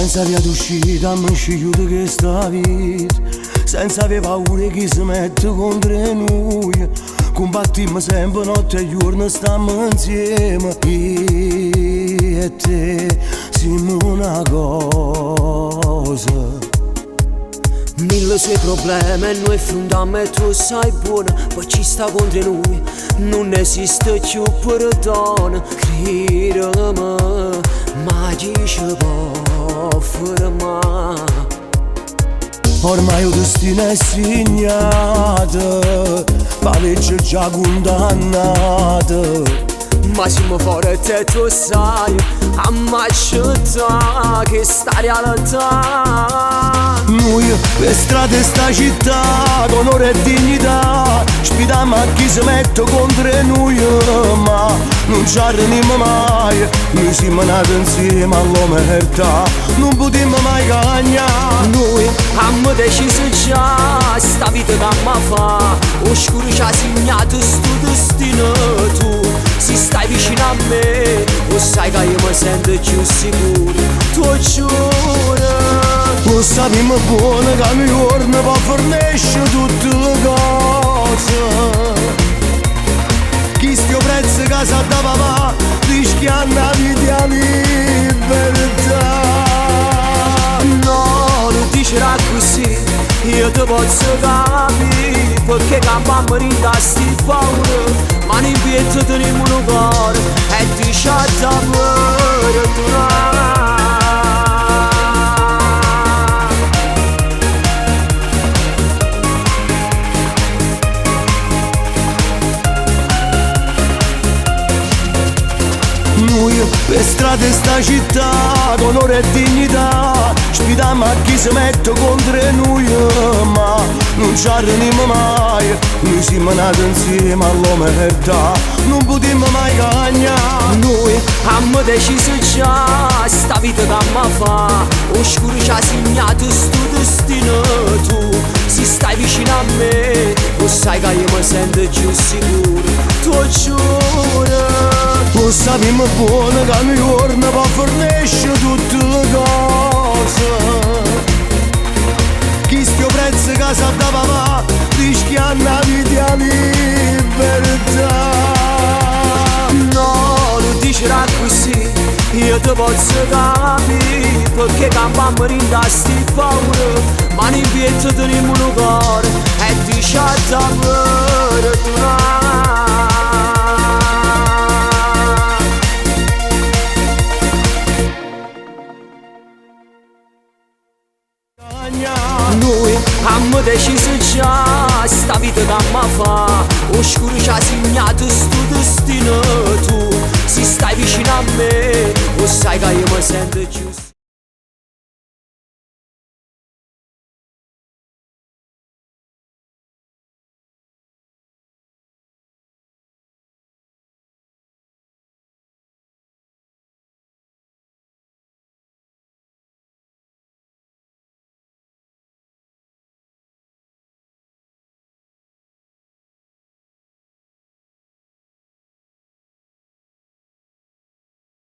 senza via d'uscita mi scigliuto che sta vita, senza avere paura che si mette contro noi. Combattimmo sempre notte e giorno, stammo insieme. Io e te siamo una cosa. Mille suoi problemi e noi affrontiamo e tu sai buona. Poi ci sta contro noi, non esiste più perdono. Credimi, ma chi ci può fermare? Ormai il destino è segnato, la legge è già condannata. Ma siamo forti e tu sai, ammacciata che sta realtà. Noi per strade sta città, con onore e dignità, sfidiamo a chi si mette contro noi, ma non ci arrendiamo mai. Noi siamo nati insieme all'omertà, non potremo mai cagnare. Noi abbiamo deciso già, sta vita che mi fa, oscuro ci ha segnato sto destino. Tu se stai vicino a me, lo sai che io mi sento più sicuro. Tu giuro. Lo sappiamo buono che mi giorno per fornisce tutte le cose. Chi stia prezzo che sa da papà, rischiando la vita libertà. No, non dicerà così, io ti posso capire, perché cambiamo rinda sti paura. Ma non pietto teniamo un cuore e dice d'amore tornare. Noi per strade sta città, con onore e dignità, sfidiamo a chi si mette contro noi, ma non ci arrendiamo mai. Noi siamo nati insieme all'omertà, non potremo mai cagnare. Noi abbiamo deciso già, sta vita che mi fa, oscuro ci ha segnato sto destino. Tu se stai vicino a me, lo sai che io mi sento più sicuro. Tu giuro. Lo sappiamo buono che mi giorno per fornisce tutte le cose. Chi stia prezzo che sa da papà, rischiando la vita libertà. No, non dicerà così, io ti posso capire, perché cambiamo rinda sti paura. Ma non pietto teniamo un cuore e dice d'amore tornare. Noi abbiamo deciso già, sta vita che mi fa, oscuro ci ha segnato sto destino. Tu se stai vicino a me, lo sai che io mi sento giusto.